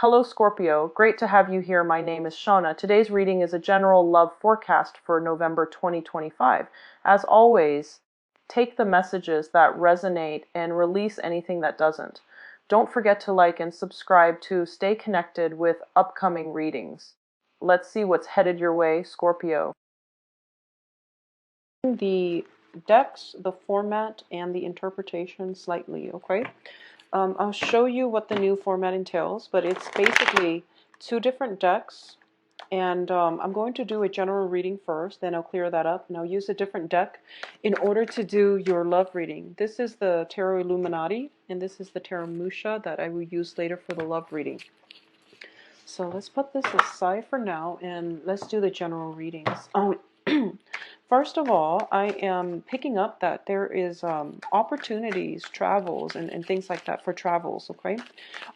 Hello Scorpio, great to have you here. My name is Shauna. Today's reading is a general love forecast for November 2025. As always, take the messages that resonate and release anything that doesn't. Don't forget to like and subscribe to stay connected with upcoming readings. Let's see what's headed your way, Scorpio. The decks, the format, and the interpretation slightly, okay? I'll show you what the new format entails, but it's basically two different decks, and I'm going to do a general reading first, then I'll clear that up, and I'll use a different deck in order to do your love reading. This is the Tarot Illuminati, and this is the Tarot Musha that I will use later for the love reading. So let's put this aside for now, and let's do the general readings. First of all, I am picking up that there is opportunities, travels, and things like that for travels, okay?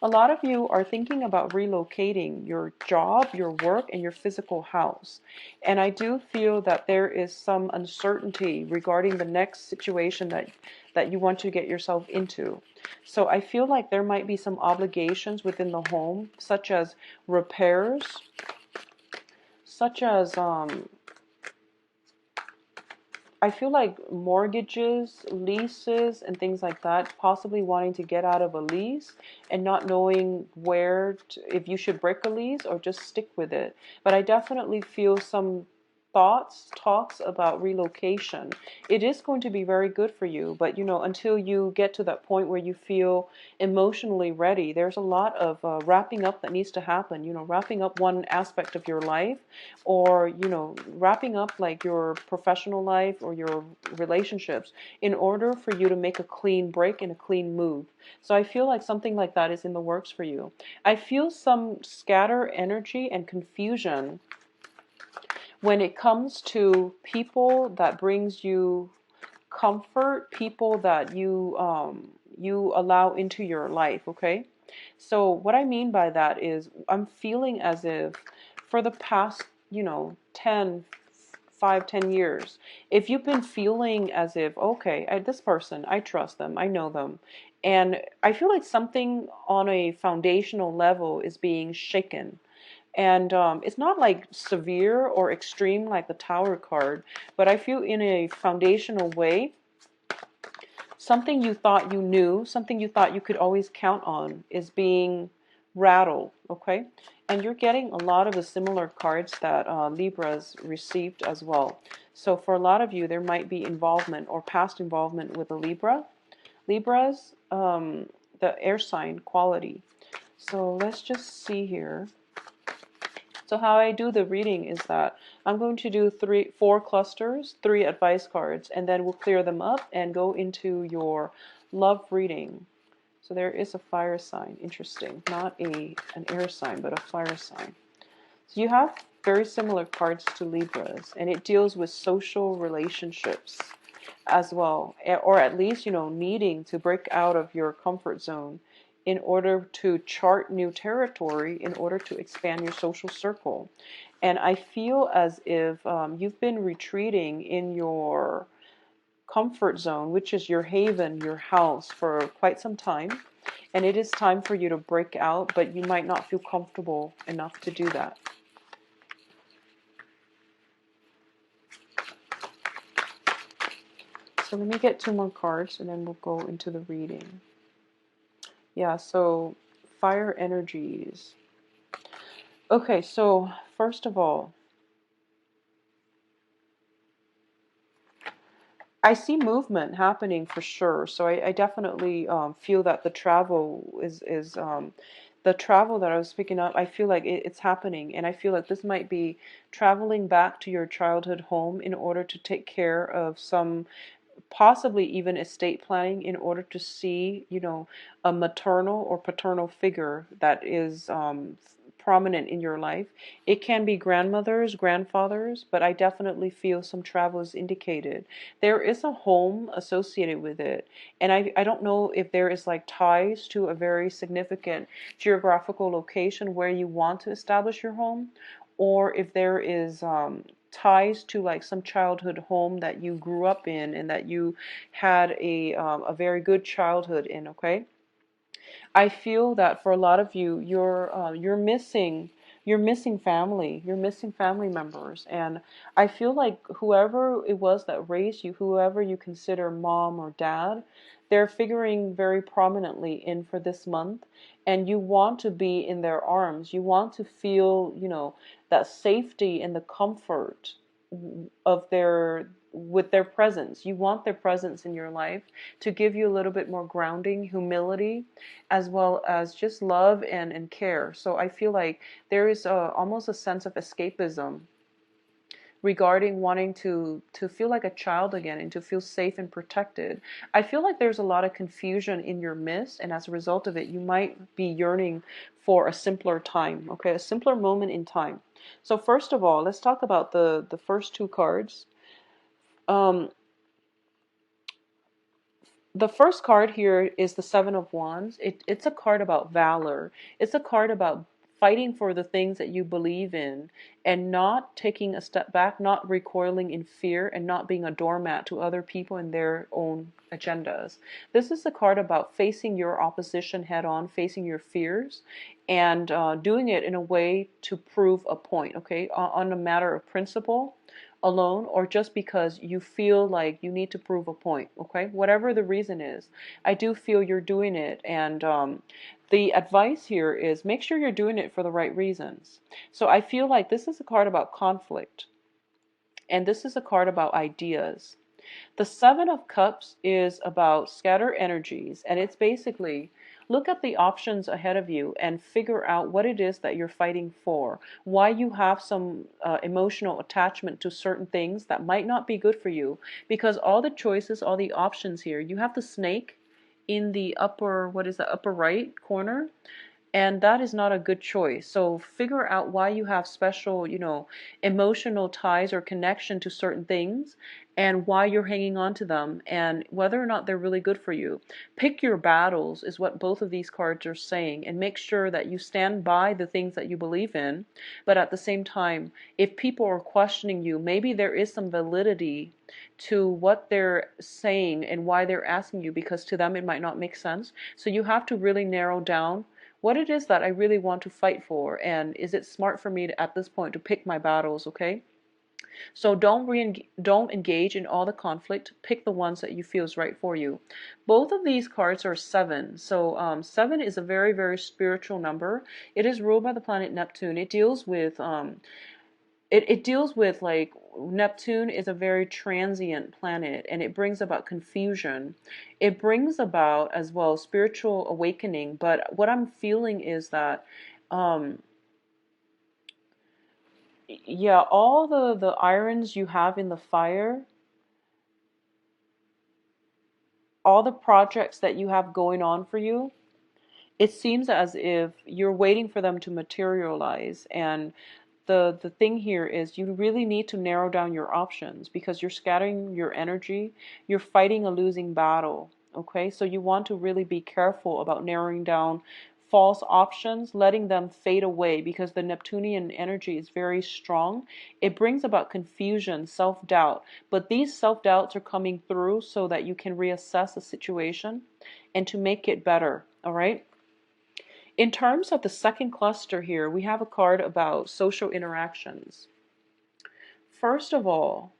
A lot of you are thinking about relocating your job, your work, and your physical house. And I do feel that there is some uncertainty regarding the next situation that you want to get yourself into. So I feel like there might be some obligations within the home, such as repairs, such as I feel like mortgages, leases, and things like that, possibly wanting to get out of a lease and not knowing if you should break a lease or just stick with it. But I definitely feel some talks about relocation. It is going to be very good for you, but until you get to that point where you feel emotionally ready, there's a lot of wrapping up that needs to happen. Wrapping up one aspect of your life, or wrapping up like your professional life or your relationships in order for you to make a clean break and a clean move. So I feel like something like that is in the works for you. I feel some scatter energy and confusion when it comes to people that brings you comfort, people that you allow into your life, okay? So what I mean by that is I'm feeling as if for the past 10 years, if you've been feeling as if, okay, this person, I trust them, I know them, and I feel like something on a foundational level is being shaken. And it's not like severe or extreme like the Tower card, but I feel in a foundational way, something you thought you knew, something you thought you could always count on is being rattled, okay? And you're getting a lot of the similar cards that Libras received as well. So for a lot of you, there might be involvement or past involvement with a Libra. Libras, the air sign quality. So let's just see here. So how I do the reading is that I'm going to do 4 clusters, 3 advice cards, and then we'll clear them up and go into your love reading. So there is a fire sign. Interesting. Not an air sign, but a fire sign. So you have very similar cards to Libras, and it deals with social relationships as well, or at least, needing to break out of your comfort zone in order to chart new territory, in order to expand your social circle. And I feel as if you've been retreating in your comfort zone, which is your haven, your house, for quite some time. And it is time for you to break out, but you might not feel comfortable enough to do that. So let me get 2 more cards and then we'll go into the reading. Yeah, so fire energies. Okay, so first of all, I see movement happening for sure. So I definitely feel that the travel is the travel that I was picking up. I feel like it's happening, and I feel like this might be traveling back to your childhood home in order to take care of some, possibly even estate planning, in order to see, a maternal or paternal figure that is prominent in your life. It can be grandmothers, grandfathers, but I definitely feel some travel is indicated. There is a home associated with it, and I don't know if there is like ties to a very significant geographical location where you want to establish your home, or if there is ties to like some childhood home that you grew up in and that you had a very good childhood in, okay? I feel that for a lot of you, you're missing family, you're missing family members, and I feel like whoever it was that raised you, whoever you consider mom or dad, they're figuring very prominently in for this month, and you want to be in their arms. You want to feel, that safety and the comfort of their with their presence. You want their presence in your life to give you a little bit more grounding, humility, as well as just love and care. So I feel like there is almost a sense of escapism regarding wanting to feel like a child again and to feel safe and protected. I feel like there's a lot of confusion in your midst, and as a result of it, you might be yearning for a simpler time, okay, a simpler moment in time. So first of all, let's talk about the first two cards. Um, the first card here is the Seven of Wands. It's a card about valor. It's a card about fighting for the things that you believe in and not taking a step back, not recoiling in fear, and not being a doormat to other people and their own agendas. This is a card about facing your opposition head on, facing your fears, and doing it in a way to prove a point, okay, on a matter of principle alone, or just because you feel like you need to prove a point, okay? Whatever the reason is, I do feel you're doing it. And the advice here is make sure you're doing it for the right reasons. So I feel like this is a card about conflict, and this is a card about ideas. The Seven of Cups is about scatter energies, and it's basically look at the options ahead of you and figure out what it is that you're fighting for, why you have some emotional attachment to certain things that might not be good for you, because all the choices, all the options here, you have the snake in the upper, what is the upper right corner? And that is not a good choice. So figure out why you have special, emotional ties or connection to certain things, and why you're hanging on to them, and whether or not they're really good for you. Pick your battles is what both of these cards are saying, and make sure that you stand by the things that you believe in. But at the same time, if people are questioning you, maybe there is some validity to what they're saying and why they're asking you, because to them it might not make sense. So you have to really narrow down what it is that I really want to fight for, and is it smart for me to, at this point, to pick my battles, okay? So don't engage in all the conflict. Pick the ones that you feel is right for you. Both of these cards are seven. So seven is a very, very spiritual number. It is ruled by the planet Neptune. It deals with it deals with, like, Neptune is a very transient planet, and it brings about confusion. It brings about as well spiritual awakening. But what I'm feeling is that um yeah, all the irons you have in the fire, all the projects that you have going on for you, it seems as if you're waiting for them to materialize. And the thing here is you really need to narrow down your options, because you're scattering your energy, you're fighting a losing battle, okay? So you want to really be careful about narrowing down false options, letting them fade away, because the Neptunian energy is very strong. It brings about confusion, self-doubt, but these self-doubts are coming through so that you can reassess the situation and to make it better, all right? In terms of the second cluster here, we have a card about social interactions. First of all,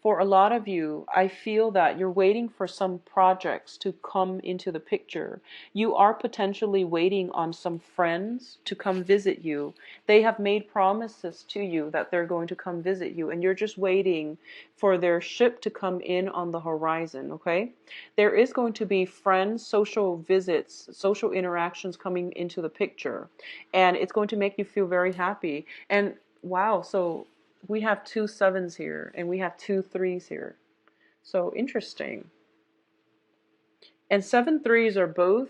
for a lot of you, I feel that you're waiting for some projects to come into the picture. You are potentially waiting on some friends to come visit you. They have made promises to you that they're going to come visit you, and you're just waiting for their ship to come in on the horizon, okay? There is going to be friends, social visits, social interactions coming into the picture, and it's going to make you feel very happy. And wow, so we have two sevens here, and we have two threes here. So interesting. And seven threes are both,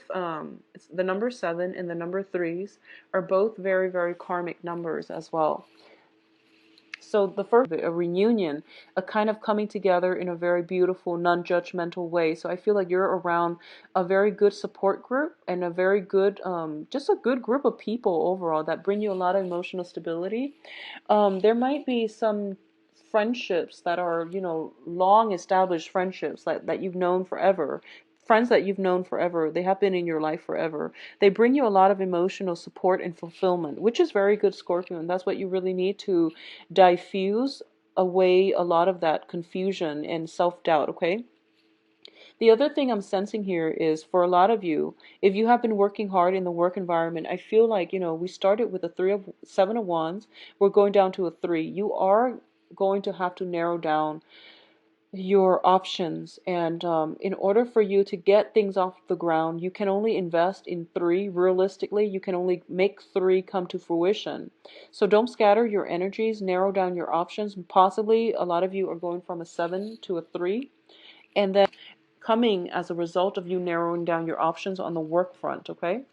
it's the number seven and the number threes are both very, very karmic numbers as well. So the first, a reunion, a kind of coming together in a very beautiful, non-judgmental way. So I feel like you're around a very good support group, and a very good, just a good group of people overall that bring you a lot of emotional stability. There might be some friendships that are, long established friendships that you've known forever. friends that you've known forever. They have been in your life forever. They bring you a lot of emotional support and fulfillment, which is very good, Scorpio. And that's what you really need to diffuse away a lot of that confusion and self-doubt, okay? The other thing I'm sensing here is for a lot of you, if you have been working hard in the work environment, I feel like, we started with a seven of wands. We're going down to a three. You are going to have to narrow down your options. And in order for you to get things off the ground, you can only invest in three. Realistically, you can only make three come to fruition. So don't scatter your energies, narrow down your options. Possibly a lot of you are going from a seven to a three. And then coming as a result of you narrowing down your options on the work front, okay?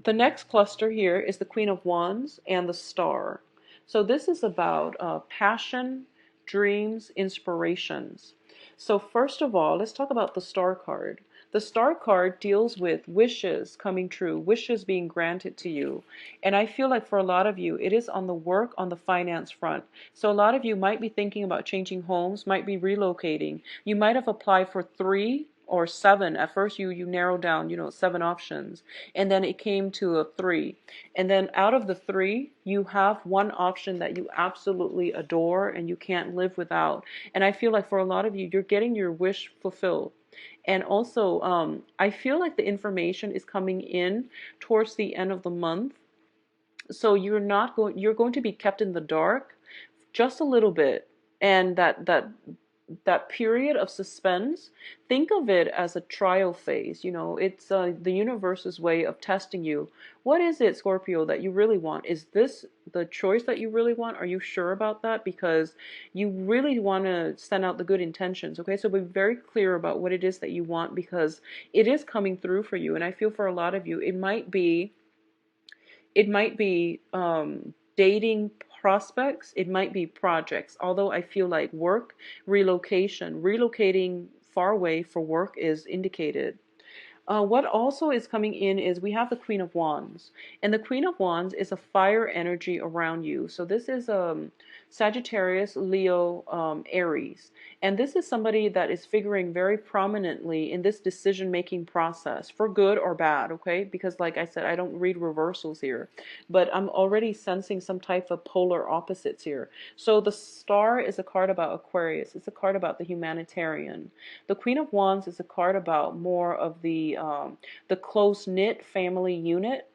The next cluster here is the Queen of Wands and the Star. So this is about passion, dreams, inspirations. So first of all, let's talk about the Star card. The Star card deals with wishes coming true, wishes being granted to you. And I feel like for a lot of you, it is on the work, on the finance front. So a lot of you might be thinking about changing homes, might be relocating. You might have applied for 3 or 7. At first you narrowed down, 7 options. And then it came to a 3. And then out of the 3, you have one option that you absolutely adore and you can't live without. And I feel like for a lot of you, you're getting your wish fulfilled. And also, I feel like the information is coming in towards the end of the month. So you're going to be kept in the dark just a little bit. And that period of suspense, think of it as a trial phase. It's the universe's way of testing you. What is it, Scorpio, that you really want? Is this the choice that you really want? Are you sure about that? Because you really want to send out the good intentions, okay? So be very clear about what it is that you want, because it is coming through for you. And I feel for a lot of you, it might be dating prospects, it might be projects. Although I feel like work, relocating far away for work is indicated. What also is coming in is we have the Queen of Wands. And the Queen of Wands is a fire energy around you. So this is Sagittarius, Leo, Aries. And this is somebody that is figuring very prominently in this decision-making process, for good or bad, okay? Because like I said, I don't read reversals here. But I'm already sensing some type of polar opposites here. So the Star is a card about Aquarius. It's a card about the humanitarian. The Queen of Wands is a card about more of the close-knit family unit.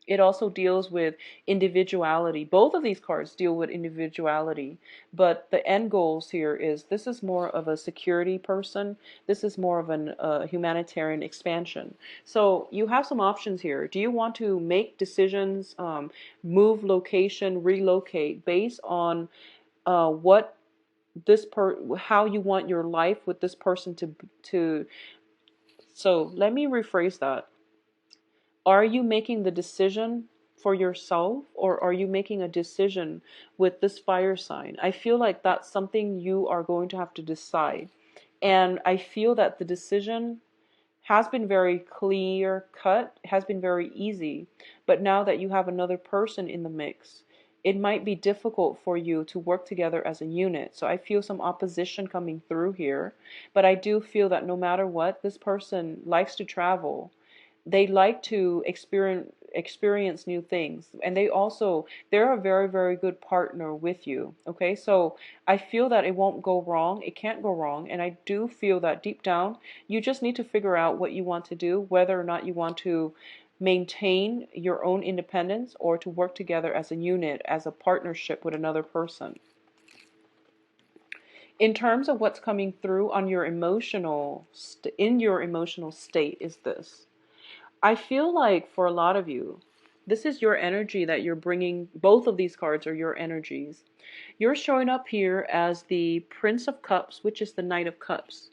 It also deals with individuality. Both of these cards deal with individuality, but the end goals here is this is more of a security person. This is more of a humanitarian expansion. So you have some options here. Do you want to make decisions, move location, relocate based on what how you want your life with this person to so let me rephrase that. Are you making the decision for yourself, or are you making a decision with this fire sign? I feel like that's something you are going to have to decide. And I feel that the decision has been very clear cut, has been very easy. But now that you have another person in the mix, it might be difficult for you to work together as a unit. So I feel some opposition coming through here. But I do feel that no matter what, this person likes to travel. They like to experience new things, and they're a very, very good partner with you. Okay, so I feel that it won't go wrong. It can't go wrong. And I do feel that deep down you just need to figure out what you want to do, whether or not you want to maintain your own independence or to work together as a unit, as a partnership with another person. In terms of what's coming through on your in your emotional state is this. I feel like for a lot of you, this is your energy that you're bringing. Both of these cards are your energies. You're showing up here as the Prince of Cups, which is the Knight of Cups.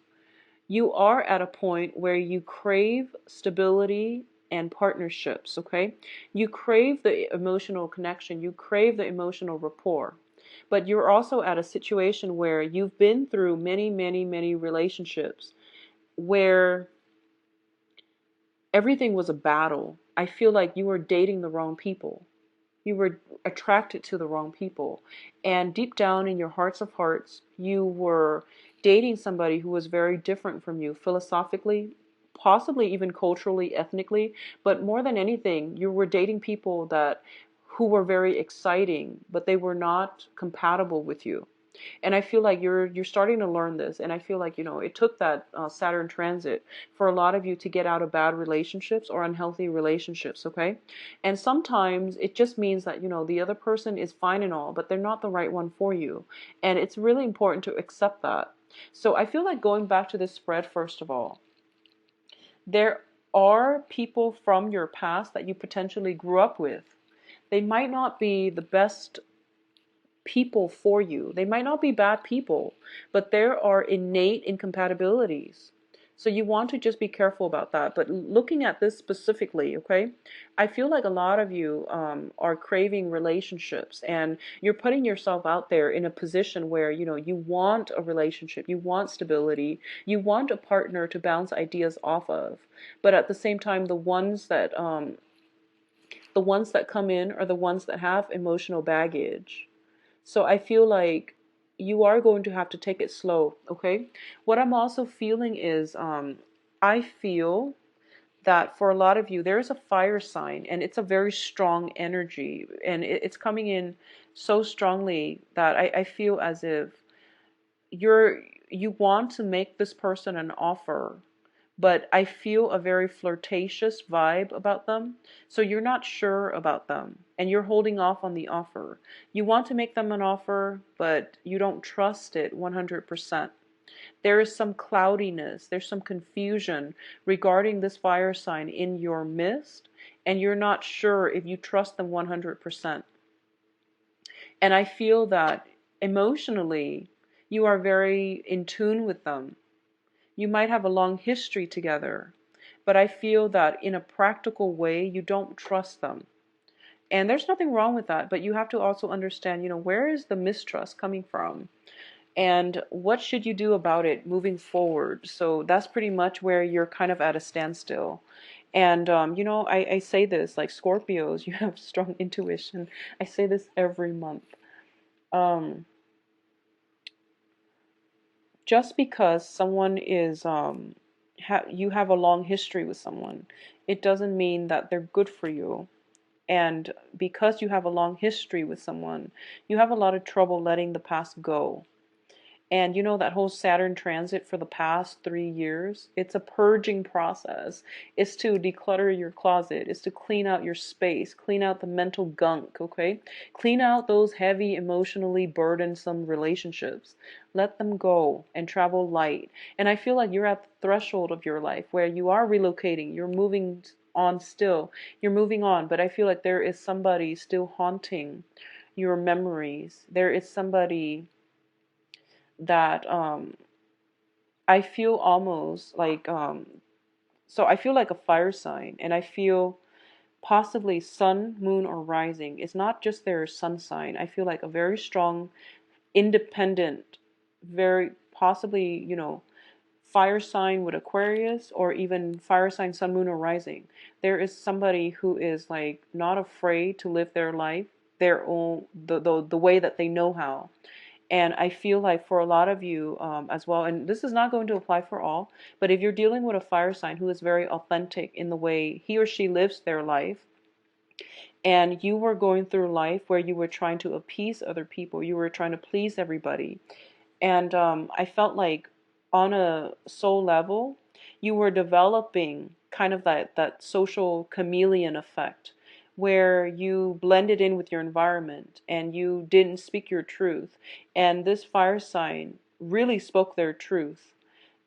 You are at a point where you crave stability and partnerships, okay? You crave the emotional connection. You crave the emotional rapport. But you're also at a situation where you've been through many, many, many relationships where everything was a battle. I feel like you were dating the wrong people. You were attracted to the wrong people. And deep down in your hearts of hearts, you were dating somebody who was very different from you philosophically, possibly even culturally, ethnically, but more than anything, you were dating people that who were very exciting, but they were not compatible with you. And I feel like you're starting to learn this, and I feel like, it took that Saturn transit for a lot of you to get out of bad relationships or unhealthy relationships, okay? And sometimes it just means that, the other person is fine and all, but they're not the right one for you. And it's really important to accept that. So I feel like going back to this spread, first of all, there are people from your past that you potentially grew up with. They might not be the best people for you. They might not be bad people, but there are innate incompatibilities. So you want to just be careful about that. But looking at this specifically, okay, I feel like a lot of you are craving relationships, and you're putting yourself out there in a position where, you want a relationship, you want stability, you want a partner to bounce ideas off of. But at the same time, the ones that come in are the ones that have emotional baggage. So I feel like you are going to have to take it slow, okay? What I'm also feeling is, I feel that for a lot of you, there is a fire sign, and it's a very strong energy, and it's coming in so strongly that I feel as if you want to make this person an offer, but I feel a very flirtatious vibe about them. So you're not sure about them, and you're holding off on the offer. You want to make them an offer, but you don't trust it 100%. There is some cloudiness, there's some confusion regarding this fire sign in your midst, and you're not sure if you trust them 100%. And I feel that emotionally, you are very in tune with them. You might have a long history together, but I feel that in a practical way, you don't trust them. And there's nothing wrong with that, but you have to also understand, where is the mistrust coming from? And what should you do about it moving forward? So that's pretty much where you're kind of at a standstill. And, I say this, like Scorpios, you have strong intuition. I say this every month. Um, just because someone is you have a long history with someone, it doesn't mean that they're good for you. And because you have a long history with someone, you have a lot of trouble letting the past go. And that whole Saturn transit for the past 3 years, it's a purging process. It's to declutter your closet. It's to clean out your space, clean out the mental gunk, okay? Clean out those heavy, emotionally burdensome relationships. Let them go and travel light. And I feel like you're at the threshold of your life where you are relocating, you're moving on still, you're moving on, but I feel like there is somebody still haunting your memories. There is somebody that I feel almost like so I feel like a fire sign, and I feel possibly sun, moon, or rising. It's not just their sun sign. I feel like a very strong, independent, very possibly, fire sign with Aquarius, or even fire sign, sun, moon, or rising. There is somebody who is like not afraid to live their life their own the way that they know how. And I feel like for a lot of you as well, and this is not going to apply for all, but if you're dealing with a fire sign who is very authentic in the way he or she lives their life, and you were going through life where you were trying to appease other people, you were trying to please everybody, and I felt like on a soul level, you were developing kind of that social chameleon effect where you blended in with your environment and you didn't speak your truth. And this fire sign really spoke their truth.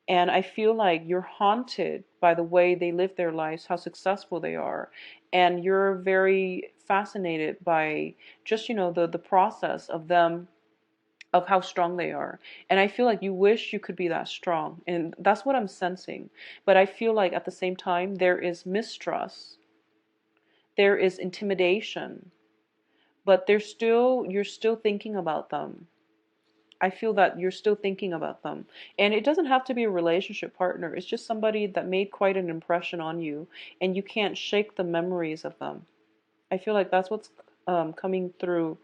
And I feel like you're haunted by the way they live their lives, how successful they are. And you're very fascinated by just, the process of them, of how strong they are. And I feel like you wish you could be that strong. And that's what I'm sensing. But I feel like at the same time, there is mistrust, there is intimidation, but you're still thinking about them. I feel that you're still thinking about them. And it doesn't have to be a relationship partner. It's just somebody that made quite an impression on you, and you can't shake the memories of them. I feel like that's what's coming through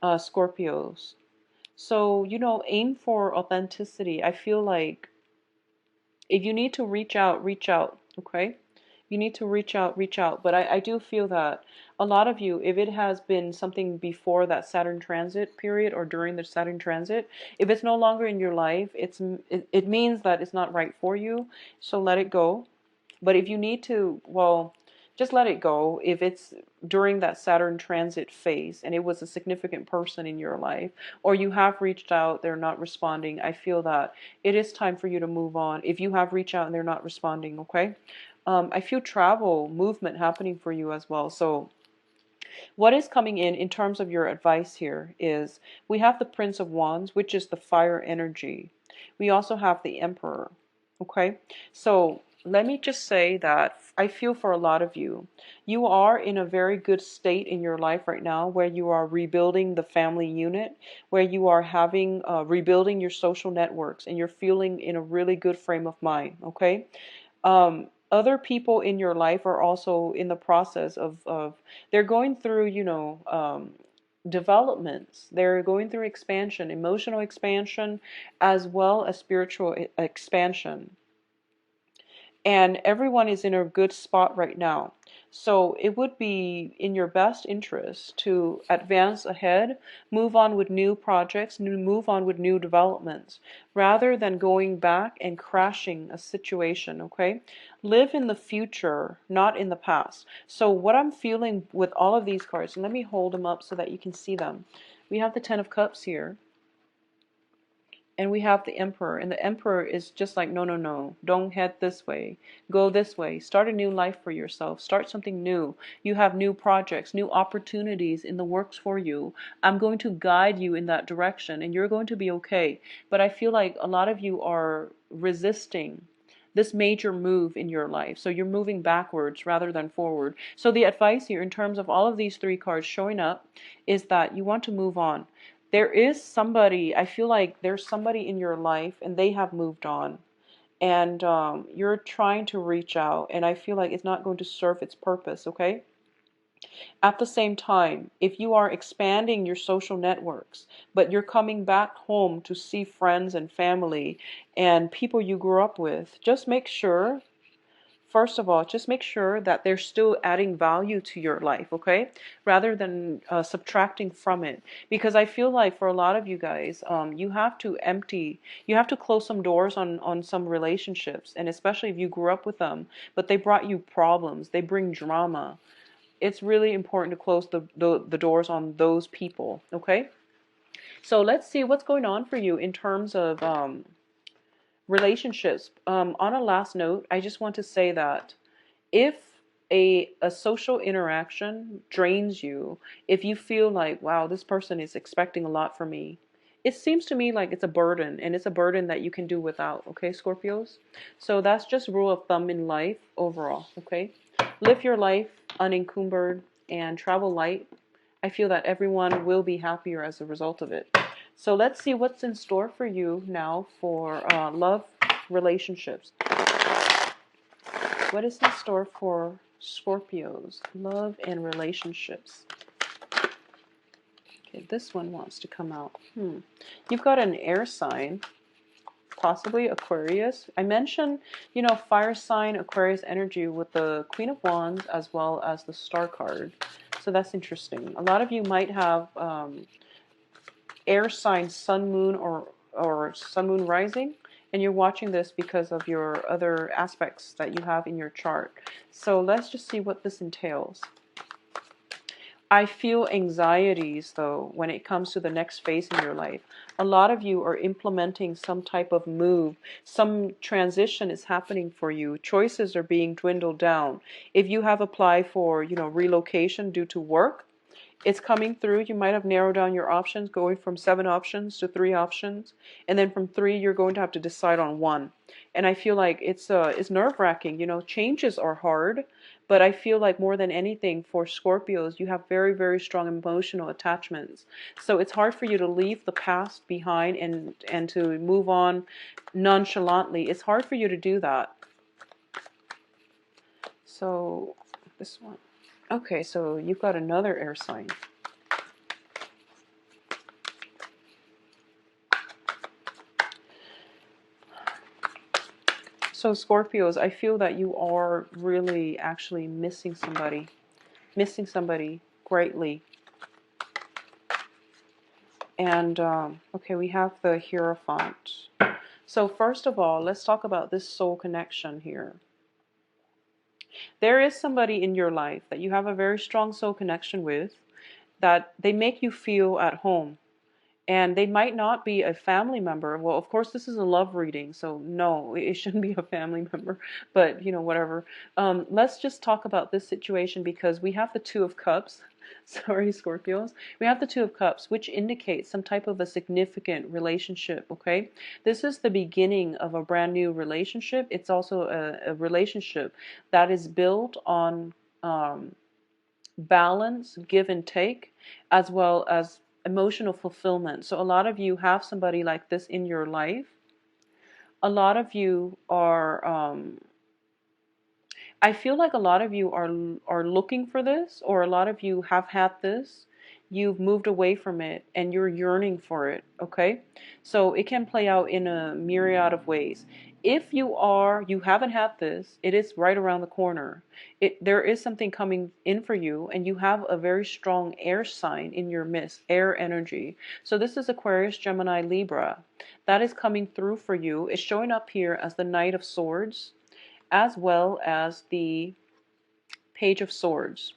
Scorpios. So, you know, aim for authenticity. I feel like if you need to reach out, okay? You need to reach out. But I do feel that a lot of you, if it has been something before that Saturn transit period or during the Saturn transit, if it's no longer in your life, it means that it's not right for you. So let it go. But if you need to, well, just let it go. If it's during that Saturn transit phase and it was a significant person in your life, or you have reached out, they're not responding, I feel that it is time for you to move on. If you have reached out and they're not responding, okay? I feel travel, movement happening for you as well. So what is coming in terms of your advice here is we have the Prince of Wands, which is the fire energy. We also have the Emperor. Okay, so let me just say that I feel for a lot of you, you are in a very good state in your life right now where you are rebuilding the family unit, where you are having rebuilding your social networks, and you're feeling in a really good frame of mind. Okay, other people in your life are also in the process of they're going through, you know, developments. They're going through expansion, emotional expansion, as well as spiritual expansion, and everyone is in a good spot right now. So it would be in your best interest to advance ahead, move on with new projects, move on with new developments, rather than going back and crashing a situation, okay? Live in the future, not in the past. So what I'm feeling with all of these cards, and let me hold them up so that you can see them. We have the Ten of Cups here. And we have the Emperor, and the Emperor is just like, no, no, no, don't head this way, go this way, start a new life for yourself, start something new. You have new projects, new opportunities in the works for you. I'm going to guide you in that direction, and you're going to be okay. But I feel like a lot of you are resisting this major move in your life. So you're moving backwards rather than forward. So the advice here in terms of all of these three cards showing up is that you want to move on. There is somebody, I feel like there's somebody in your life and they have moved on. And you're trying to reach out, and I feel like it's not going to serve its purpose, okay? At the same time, if you are expanding your social networks, but you're coming back home to see friends and family and people you grew up with, just make sure, first of all, just make sure that they're still adding value to your life, okay? Rather than subtracting from it. Because I feel like for a lot of you guys, you have to you have to close some doors on some relationships. And especially if you grew up with them, but they brought you problems, they bring drama. It's really important to close the doors on those people, okay? So let's see what's going on for you in terms of relationships. On a last note, I just want to say that if a social interaction drains you, if you feel like, wow, this person is expecting a lot from me, it seems to me like it's a burden, and it's a burden that you can do without, okay, Scorpios? So that's just rule of thumb in life overall, okay? Live your life unencumbered and travel light. I feel that everyone will be happier as a result of it. So let's see what's in store for you now for love, relationships. What is in store for Scorpios? Love and relationships. Okay, this one wants to come out. You've got an air sign, possibly Aquarius. I mentioned, you know, fire sign, Aquarius energy with the Queen of Wands as well as the Star card. So that's interesting. A lot of you might have air sign, sun, moon, or sun, moon rising. And you're watching this because of your other aspects that you have in your chart. So let's just see what this entails. I feel anxieties, though, when it comes to the next phase in your life. A lot of you are implementing some type of move. Some transition is happening for you. Choices are being dwindled down. If you have applied for, you know, relocation due to work, it's coming through. You might have narrowed down your options, going from 7 options to 3 options. And then from 3, you're going to have to decide on 1. And I feel like it's nerve-wracking. You know, changes are hard. But I feel like more than anything for Scorpios, you have very, very strong emotional attachments. So it's hard for you to leave the past behind and to move on nonchalantly. It's hard for you to do that. So this one. Okay, so you've got another air sign. So Scorpios, I feel that you are really actually missing somebody greatly. And okay, we have the Hierophant. So first of all, let's talk about this soul connection here. There is somebody in your life that you have a very strong soul connection with, that they make you feel at home. And they might not be a family member. Well, of course, this is a love reading, so no, it shouldn't be a family member, but whatever. Let's just talk about this situation because we have the Two of Cups. Sorry, Scorpios. We have the Two of Cups, which indicates some type of a significant relationship, okay? This is the beginning of a brand new relationship. It's also a relationship that is built on balance, give and take, as well as emotional fulfillment. So a lot of you have somebody like this in your life. A lot of you are I feel like a lot of you are looking for this, or a lot of you have had this. You've moved away from it and you're yearning for it, okay? So it can play out in a myriad of ways. If you haven't had this, it is right around the corner. There is something coming in for you, and you have a very strong air sign in your midst, air energy. So this is Aquarius, Gemini, Libra. That is coming through for you. It's showing up here as the Knight of Swords, as well as the Page of Swords.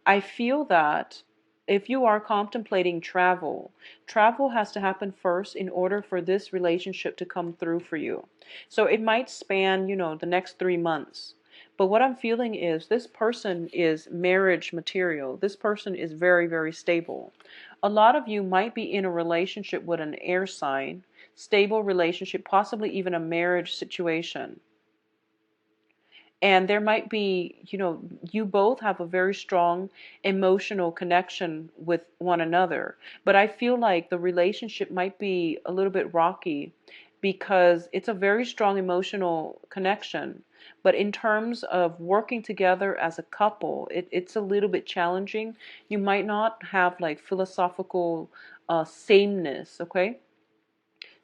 I feel that if you are contemplating travel, travel has to happen first in order for this relationship to come through for you. So it might span, the next 3 months. But what I'm feeling is this person is marriage material. This person is very, very stable. A lot of you might be in a relationship with an air sign, stable relationship, possibly even a marriage situation. And there might be, you both have a very strong emotional connection with one another. But I feel like the relationship might be a little bit rocky because it's a very strong emotional connection. But in terms of working together as a couple, it's a little bit challenging. You might not have like philosophical sameness, okay?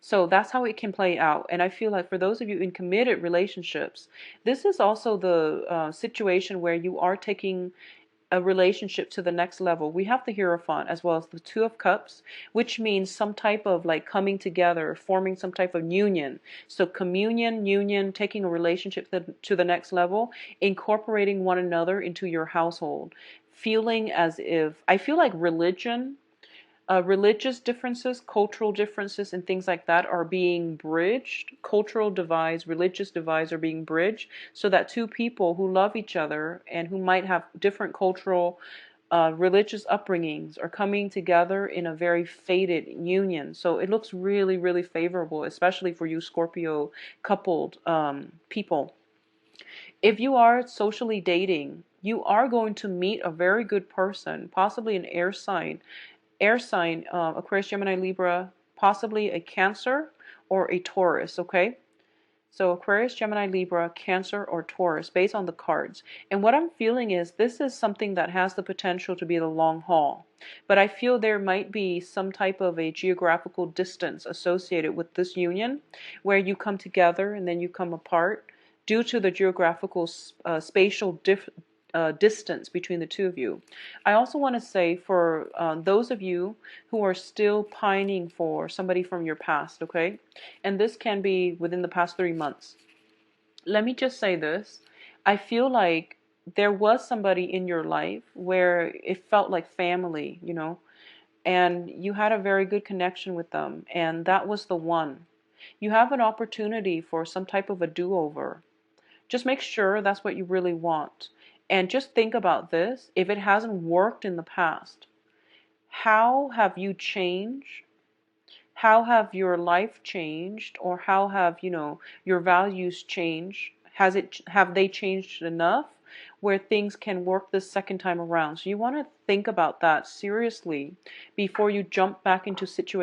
So that's how it can play out. And I feel like for those of you in committed relationships, this is also the situation where you are taking a relationship to the next level. We have the Hierophant as well as the Two of Cups, which means some type of like coming together, forming some type of union. So communion, union, taking a relationship to the next level, incorporating one another into your household. Feeling as if, I feel like religious differences, cultural differences, and things like that are being bridged. Cultural divides, religious divides are being bridged so that two people who love each other and who might have different cultural, religious upbringings are coming together in a very fated union. So it looks really, really favorable, especially for you Scorpio coupled people. If you are socially dating, you are going to meet a very good person, possibly an air sign, Aquarius, Gemini, Libra, possibly a Cancer or a Taurus, okay? So Aquarius, Gemini, Libra, Cancer, or Taurus, based on the cards. And what I'm feeling is this is something that has the potential to be the long haul. But I feel there might be some type of a geographical distance associated with this union, where you come together and then you come apart due to the geographical spatial distance between the two of you. I also want to say for those of you who are still pining for somebody from your past, okay? And this can be within the past 3 months. Let me just say this. I feel like there was somebody in your life where it felt like family, and you had a very good connection with them, and that was the one. You have an opportunity for some type of a do-over. Just make sure that's what you really want. And just think about this. If it hasn't worked in the past, how have you changed? How have your life changed? Or how have, your values changed? Have they changed enough where things can work this second time around? So you want to think about that seriously before you jump back into situations